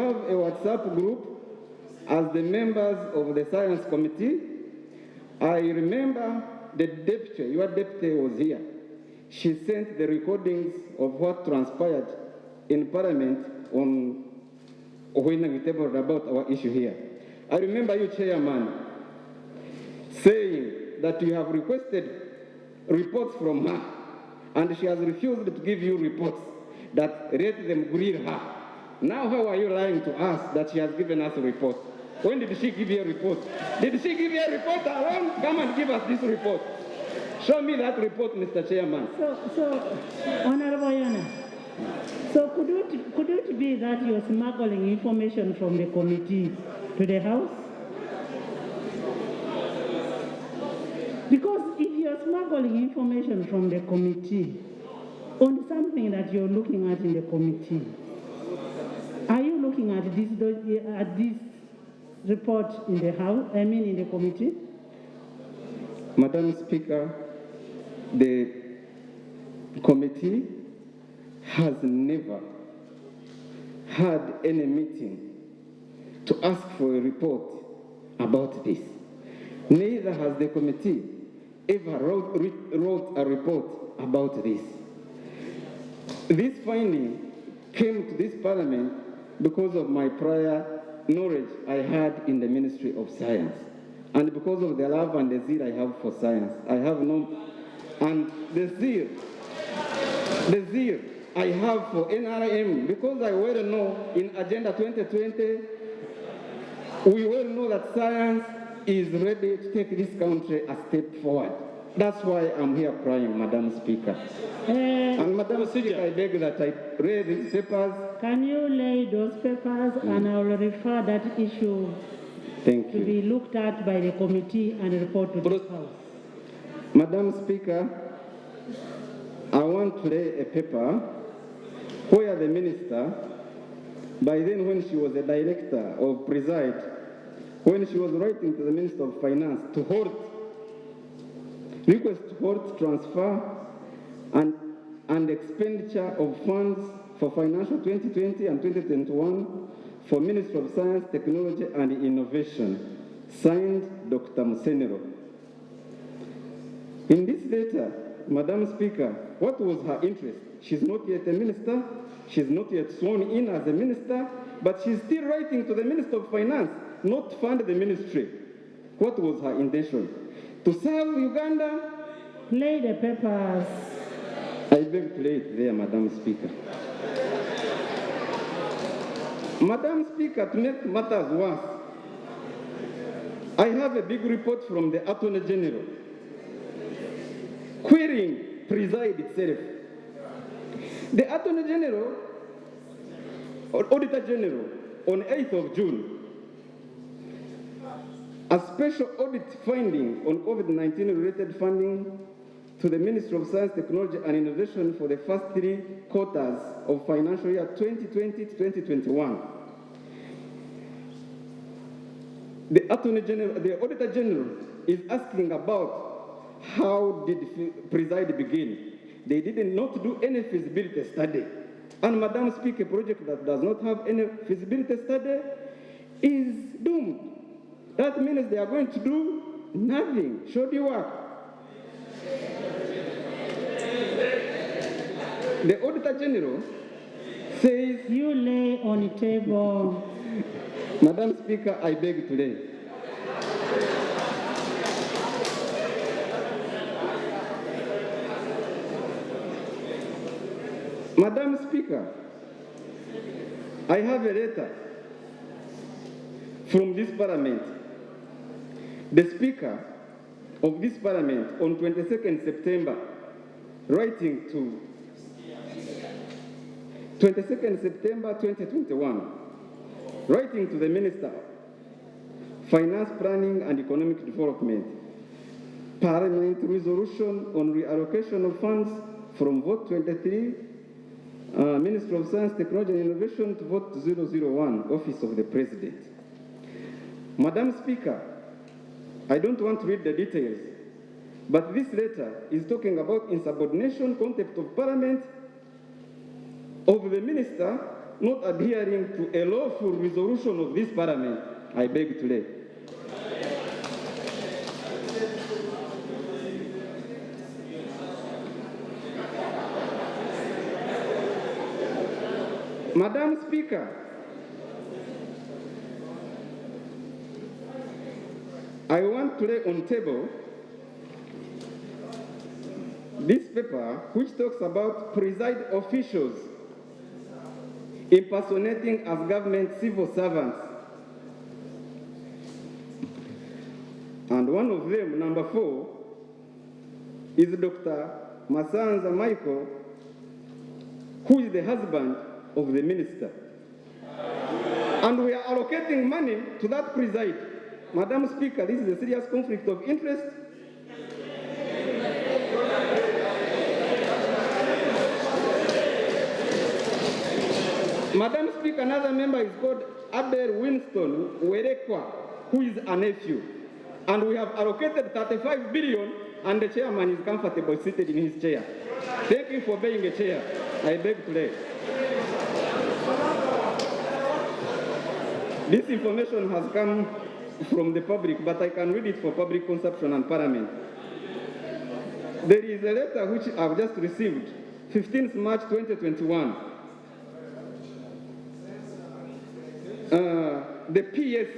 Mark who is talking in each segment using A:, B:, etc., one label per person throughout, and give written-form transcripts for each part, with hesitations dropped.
A: have a WhatsApp group as the members of the Science Committee. I remember the deputy, your deputy was here. She sent the recordings of what transpired in Parliament on when we tabled about our issue here. I remember you, Chairman, saying that you have requested reports from her, and she has refused to give you reports that let them grill her. Now how are you lying to us that she has given us a report? When did she give you a report? Did she give you a report alone? Come and give us this report. Show me that report, Mr. Chairman.
B: So, Honorable Yana, so could it be that you're smuggling information from the committee to the House? Because if you're smuggling information from the committee on something that you're looking at in the committee, are you looking at this report in the House, in the committee?
A: Madam Speaker, the committee has never had any meeting to ask for a report about this. Neither has the committee ever wrote a report about this. This finding came to this Parliament because of my prior knowledge I had in the Ministry of Science, and because of the love and the zeal I have for science. I have no, and the zeal I have for NRM, because I well know in Agenda 2020, we well know that science is ready to take this country a step forward. That's why I'm here crying, Madam Speaker. And Madam Speaker, I beg that I read these papers.
B: Can you lay those papers and I will refer that issue to be looked at by the committee and report to the House?
A: Madam Speaker, I want to lay a paper where the minister, by then when she was a director of Preside, when she was writing to the Minister of Finance to request to halt transfer and expenditure of funds for financial 2020 and 2021 for Ministry of Science, Technology and Innovation, signed Dr. Musenero. In this letter, Madam Speaker, what was her interest? She's not yet a minister, she's not yet sworn in as a minister, but she's still writing to the Minister of Finance, not to fund the ministry. What was her intention? To serve Uganda?
B: Lay the papers.
A: I beg to lay it there, Madam Speaker. Madam Speaker, to make matters worse, I have a big report from the Attorney General querying Preside itself. The Attorney General, or Auditor General, on 8th of June, a special audit finding on COVID-19 related funding to the Ministry of Science, Technology and Innovation for the first 3 quarters of financial year 2020 to 2021. The Auditor General is asking about how did Preside begin. They did not do any feasibility study. And Madam Speaker, a project that does not have any feasibility study is doomed. That means they are going to do nothing. Shoddy work. The Auditor General says...
B: You lay on the table.
A: Madam Speaker, I beg to lay. Madam Speaker, I have a letter from this Parliament. The Speaker of this Parliament on 22nd September, writing to 22nd September 2021, writing to the Minister of Finance, Planning and Economic Development, Parliament resolution on reallocation of funds from vote 23, Ministry of Science, Technology and Innovation to vote 001, Office of the President. Madam Speaker, I don't want to read the details, but this letter is talking about insubordination, contempt of Parliament, of the Minister not adhering to a lawful resolution of this Parliament, I beg to lay. Madam Speaker, I want to lay on table this paper which talks about preside officials impersonating as government civil servants. And one of them, number 4, is Dr. Masanza Michael, who is the husband of the minister. And we are allocating money to that preside. Madam Speaker, this is a serious conflict of interest. Madam Speaker, another member is called Abel Winston Werekwa, who is a nephew. And we have allocated 35 billion, and the chairman is comfortable seated in his chair. Thank you for being a chair. I beg to lay. This information has come from the public, but I can read it for public consumption and Parliament. There is a letter which I've just received, 15th March 2021. The PS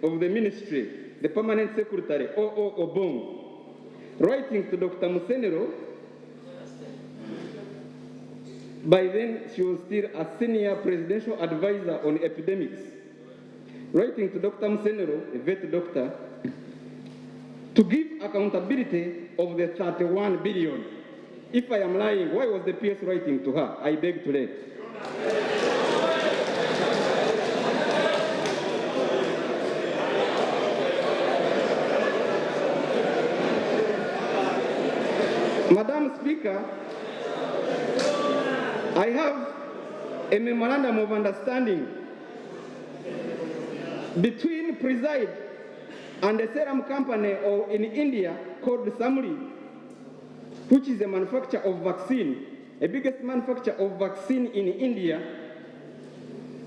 A: of the ministry, the permanent secretary, O.O. Obong, writing to Dr. Musenero. By then, she was still a senior presidential advisor on epidemics, writing to Dr. Musenero, a vet doctor, to give accountability of the 31 billion. If I am lying, why was the PS writing to her? I beg to lay. Madam Speaker, I have a memorandum of understanding between Preside and a serum company in India called Samri, which is a manufacturer of vaccine, the biggest manufacturer of vaccine in India,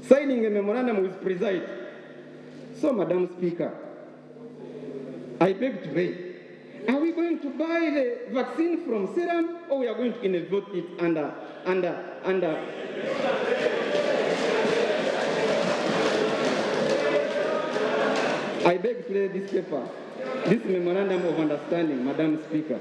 A: signing a memorandum with Preside. So, Madam Speaker, I beg to raise. Are we going to buy the vaccine from Serum, or we are going to innovate it under? I beg to lay this paper, this memorandum of understanding, Madam Speaker.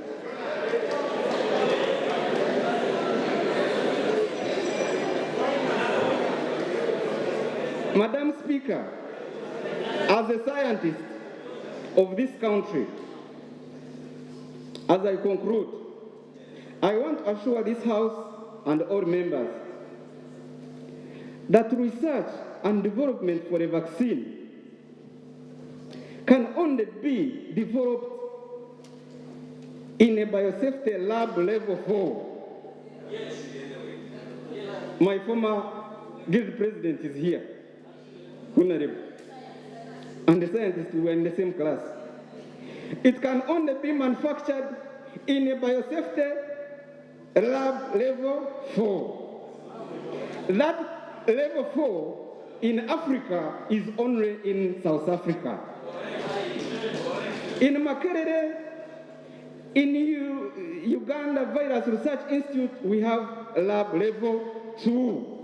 A: Madam Speaker, as a scientist of this country, as I conclude, I want to assure this House and all members that research and development for a vaccine can only be developed in a biosafety lab level 4. My former guild president is here, Honorable, and the scientists were in the same class. It can only be manufactured in a biosafety lab level 4. That level 4 in Africa is only in South Africa. In Makerere, in Uganda Virus Research Institute, we have lab level 2.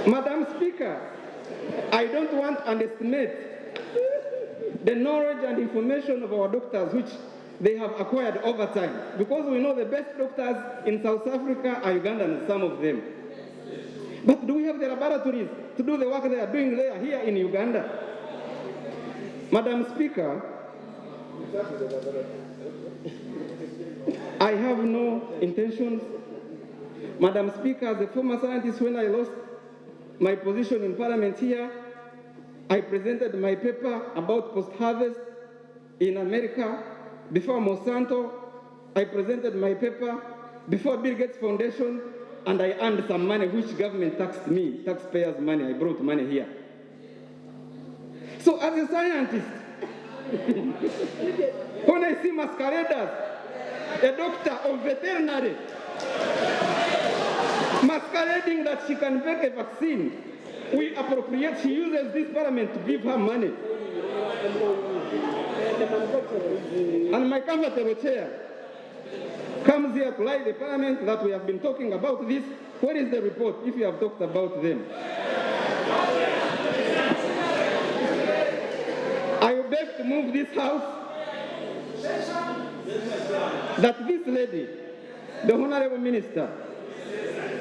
A: Madam Speaker, I don't want to underestimate the knowledge and information of our doctors which they have acquired over time, because we know the best doctors in South Africa are Ugandan, some of them. But do we have the laboratories to do the work they are doing there here in Uganda? Madam Speaker, I have no intentions. Madam Speaker, as a former scientist, when I lost my position in Parliament here, I presented my paper about post-harvest in America before Monsanto. I presented my paper before Bill Gates Foundation, and I earned some money which government taxed me, taxpayers' money. I brought money here. So as a scientist, when I see masqueraders a doctor of veterinary, masquerading that she can make a vaccine. We appropriate, she uses this parliament to give her money. And my comfortable chair comes here to lie the parliament that we have been talking about this. Where is the report if you have talked about them? I beg to move this house that this lady, the Honorable Minister,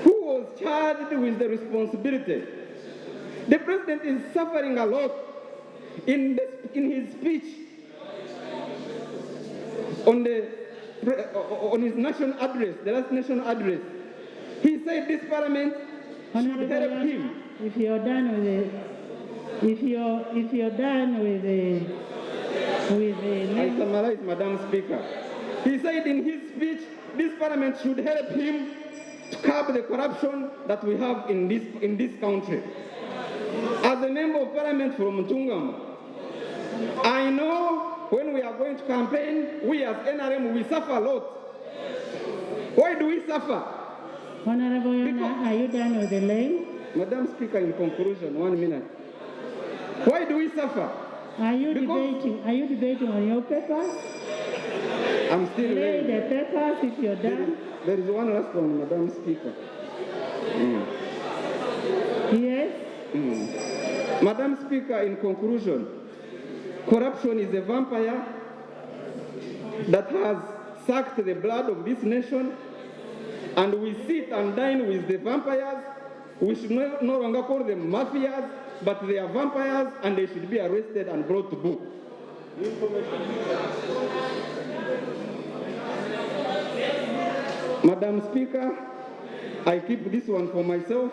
A: who was charged with the responsibility, the President is suffering a lot in his speech on his national address, the last national address. He said this parliament should help him.
B: If you're done with it, if you're done with the
A: I summarize, Madam Speaker. He said in his speech, this parliament should help him to curb the corruption that we have in this country. As a member of parliament from Tungam, I know when we are going to campaign, we as NRM, we suffer a lot. Why do we suffer?
B: Honorable Yana, are you done with the lane?
A: Madam Speaker, in conclusion, 1 minute. Why do we suffer?
B: Are you debating on your papers?
A: I'm still
B: Lay the papers if you're done.
A: There is one last one, Madam Speaker.
B: Yes?
A: Madam Speaker, in conclusion, corruption is a vampire that has sucked the blood of this nation, and we sit and dine with the vampires. We should no longer call them mafias, but they are vampires, and they should be arrested and brought to book. Madam Speaker, I keep this one for myself,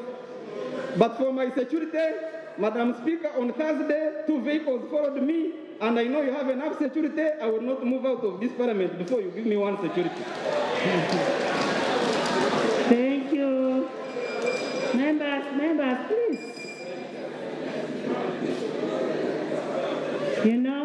A: but for my security, Madam Speaker, on Thursday, 2 vehicles followed me, and I know you have enough security. I will not move out of this parliament before you give me one security.
B: Thank you. Members, please. You know,